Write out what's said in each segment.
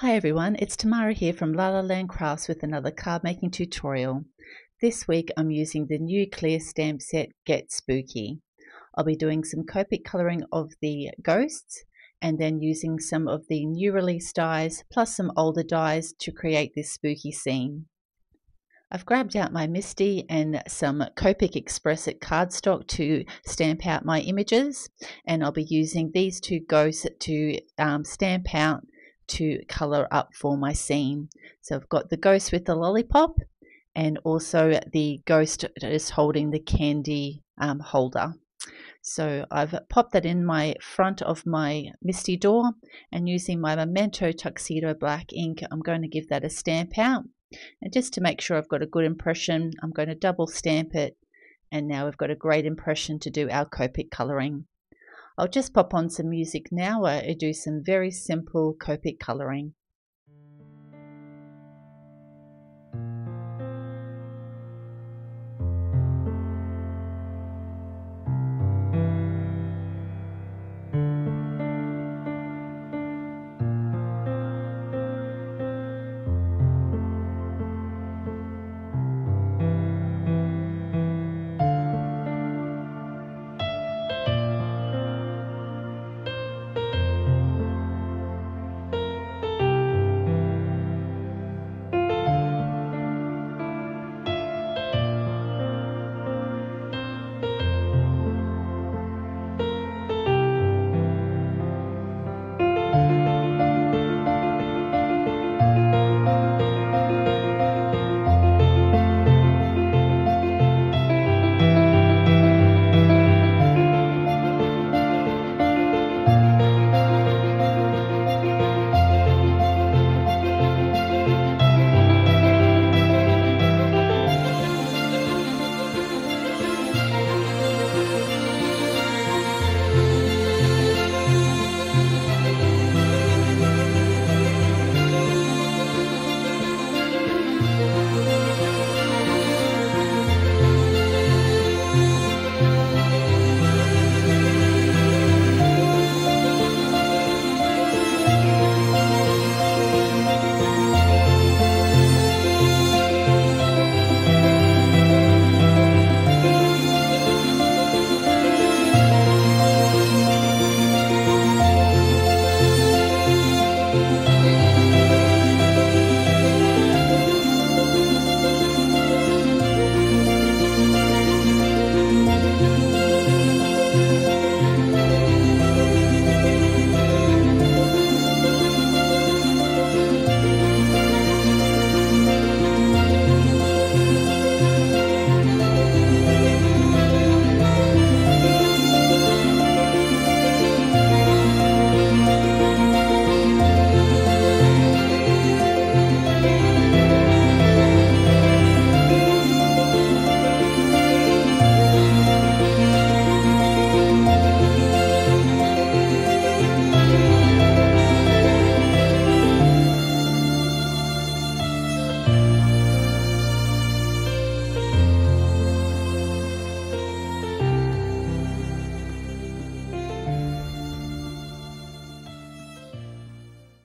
Hi everyone, it's Tamara here from La La Land Crafts with another card making tutorial. This week I'm using the new clear stamp set Get Spooky. I'll be doing some Copic colouring of the ghosts and then using some of the new release dies plus some older dies to create this spooky scene. I've grabbed out my Misty and some Copic XPress It cardstock to stamp out my images, and I'll be using these two ghosts to stamp out to colour up for my scene. So I've got the ghost with the lollipop and also the ghost that is holding the candy holder. So I've popped that in my front of my Misty door, and using my Memento Tuxedo black ink I'm going to give that a stamp out. And just to make sure I've got a good impression, I'm going to double stamp it, and now we've got a great impression to do our Copic colouring. I'll just pop on some music now where I do some very simple Copic colouring.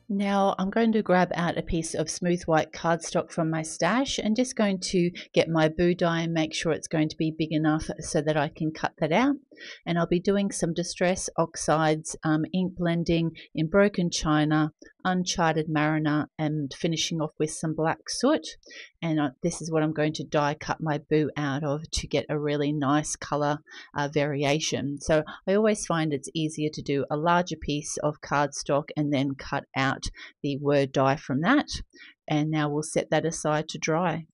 Now I'm going to grab out a piece of smooth white cardstock from my stash and just going to get my boo die and make sure it's going to be big enough so that I can cut that out. And I'll be doing some Distress Oxides ink blending in Broken China, Uncharted Mariner, and finishing off with some black soot. And this is what I'm going to die cut my boo out of to get a really nice color variation. So I always find it's easier to do a larger piece of cardstock and then cut out the word die from that. And now we'll set that aside to dry.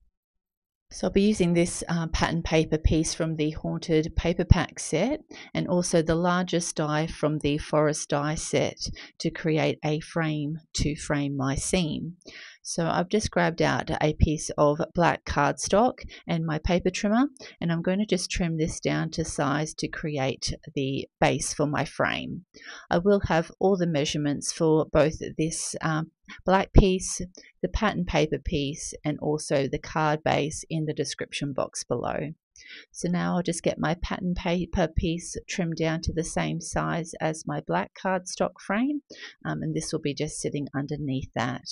So I'll be using this pattern paper piece from the Haunted Paper Pack set, and also the largest die from the Forest die set to create a frame to frame my scene. So I've just grabbed out a piece of black cardstock and my paper trimmer, and I'm going to just trim this down to size to create the base for my frame. I will have all the measurements for both this black piece, the pattern paper piece, and also the card base in the description box below. So now I'll just get my pattern paper piece trimmed down to the same size as my black cardstock frame, and this will be just sitting underneath that.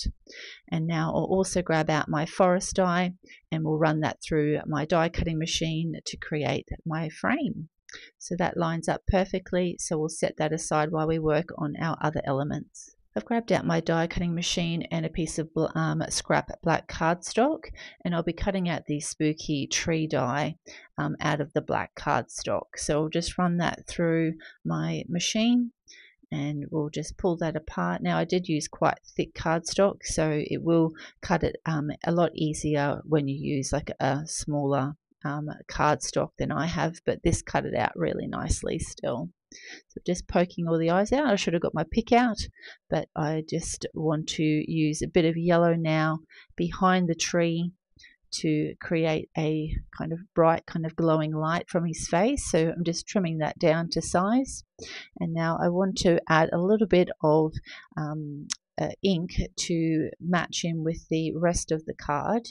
And now I'll also grab out my forest die and we'll run that through my die cutting machine to create my frame. So that lines up perfectly, so we'll set that aside while we work on our other elements. I've grabbed out my die cutting machine and a piece of scrap black cardstock, and I'll be cutting out the spooky tree die out of the black cardstock. So I'll just run that through my machine and we'll just pull that apart. Now I did use quite thick cardstock, so it will cut it a lot easier when you use like a smaller cardstock than I have, but this cut it out really nicely still. So just poking all the eyes out. I should have got my pick out, but I just want to use a bit of yellow now behind the tree to create a kind of bright, kind of glowing light from his face. So I'm just trimming that down to size. And now I want to add a little bit of ink to match in with the rest of the card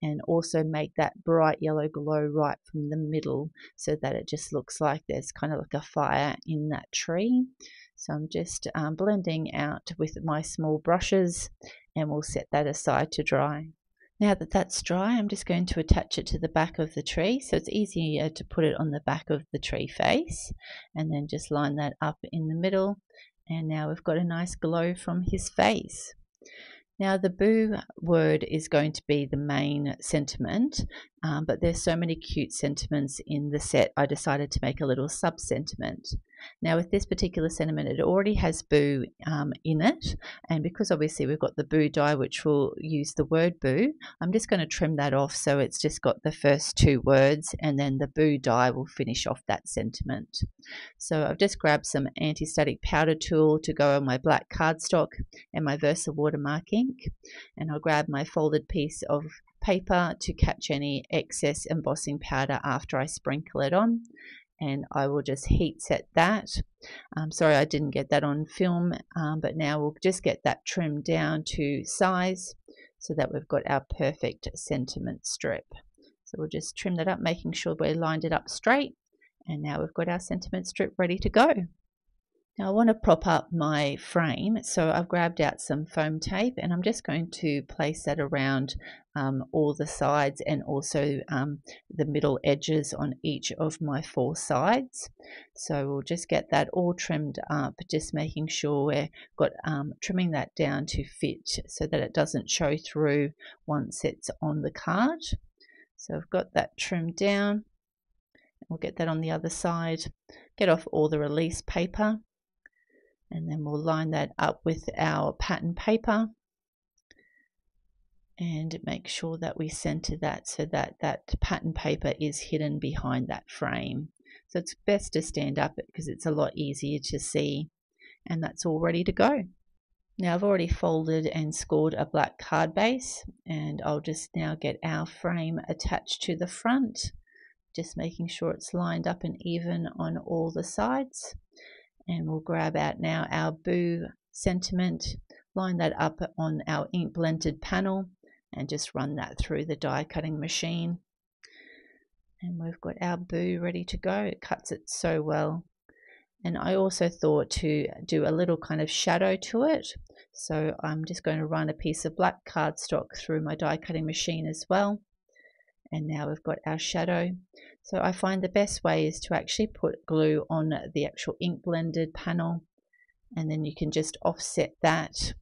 and also make that bright yellow glow right from the middle so that it just looks like there's kind of like a fire in that tree. So I'm just blending out with my small brushes and we'll set that aside to dry. Now that that's dry, I'm just going to attach it to the back of the tree, so it's easier to put it on the back of the tree face, and then just line that up in the middle, and now we've got a nice glow from his face. Now the boo word is going to be the main sentiment, but there's so many cute sentiments in the set, I decided to make a little sub-sentiment. Now with this particular sentiment, it already has boo in it, and because obviously we've got the boo die which will use the word boo, I'm just going to trim that off so it's just got the first two words, and then the boo die will finish off that sentiment. So I've just grabbed some anti-static powder tool to go on my black cardstock and my Versa watermark ink, and I'll grab my folded piece of paper to catch any excess embossing powder after I sprinkle it on, and I will just heat set that. Sorry I didn't get that on film, but now we'll just get that trimmed down to size so that we've got our perfect sentiment strip. So we'll just trim that up, making sure we lined it up straight, and now we've got our sentiment strip ready to go. Now I want to prop up my frame, so I've grabbed out some foam tape and I'm just going to place that around all the sides and also the middle edges on each of my four sides. So we'll just get that all trimmed up, just making sure we've got trimming that down to fit so that it doesn't show through once it's on the card. So I've got that trimmed down. We'll get that on the other side, get off all the release paper, and then we'll line that up with our pattern paper and make sure that we center that so that that pattern paper is hidden behind that frame. So it's best to stand up because it's a lot easier to see, and that's all ready to go. Now I've already folded and scored a black card base, and I'll just now get our frame attached to the front, just making sure it's lined up and even on all the sides. And we'll grab out now our boo sentiment, line that up on our ink blended panel and just run that through the die cutting machine. And we've got our boo ready to go. It cuts it so well. And I also thought to do a little kind of shadow to it. So I'm just going to run a piece of black cardstock through my die cutting machine as well. And now we've got our shadow. So I find the best way is to actually put glue on the actual ink blended panel, and then you can just offset that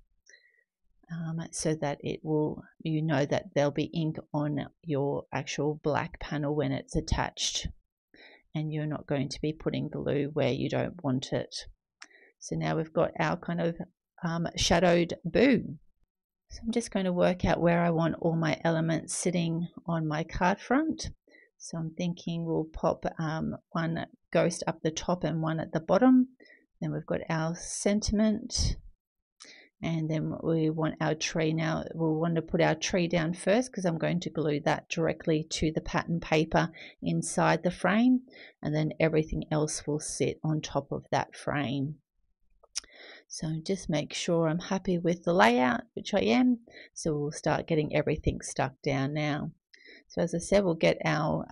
so that it will, you know that there'll be ink on your actual black panel when it's attached, and you're not going to be putting glue where you don't want it. So now we've got our kind of shadowed boo. So I'm just going to work out where I want all my elements sitting on my card front. So I'm thinking we'll pop one ghost up the top and one at the bottom. Then we've got our sentiment, and then we want our tree. Now we'll want to put our tree down first because I'm going to glue that directly to the pattern paper inside the frame, and then everything else will sit on top of that frame. So just make sure I'm happy with the layout, which I am. So we'll start getting everything stuck down now. So as I said, we'll get our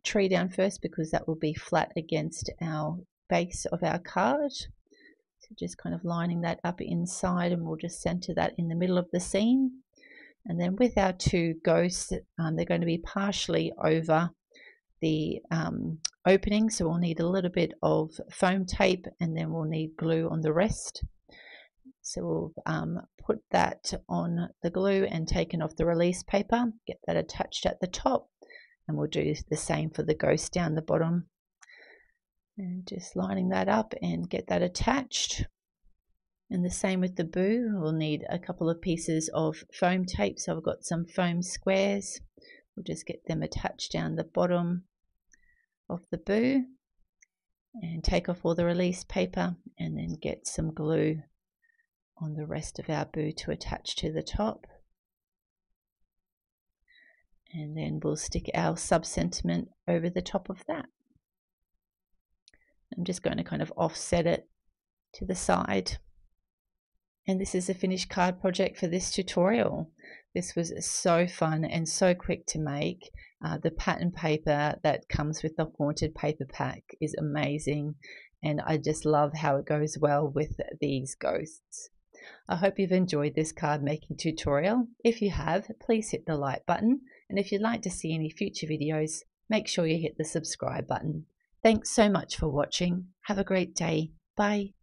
tree down first because that will be flat against our base of our card. So just kind of lining that up inside, and we'll just center that in the middle of the scene. And then with our two ghosts, they're going to be partially over the opening, so we'll need a little bit of foam tape, and then we'll need glue on the rest. So we'll put that on the glue and taken off the release paper, get that attached at the top, and we'll do the same for the ghost down the bottom. And just lining that up and get that attached. And the same with the boo, we'll need a couple of pieces of foam tape, so I've got some foam squares. We'll just get them attached down the bottom of the boo and take off all the release paper, and then get some glue on the rest of our boo to attach to the top. And then we'll stick our sub-sentiment over the top of that. I'm just going to kind of offset it to the side. And this is a finished card project for this tutorial. This was so fun and so quick to make. The pattern paper that comes with the Haunted paper pack is amazing, and I just love how it goes well with these ghosts. I hope you've enjoyed this card making tutorial. If you have, please hit the like button, and if you'd like to see any future videos, make sure you hit the subscribe button. Thanks so much for watching. Have a great day. Bye.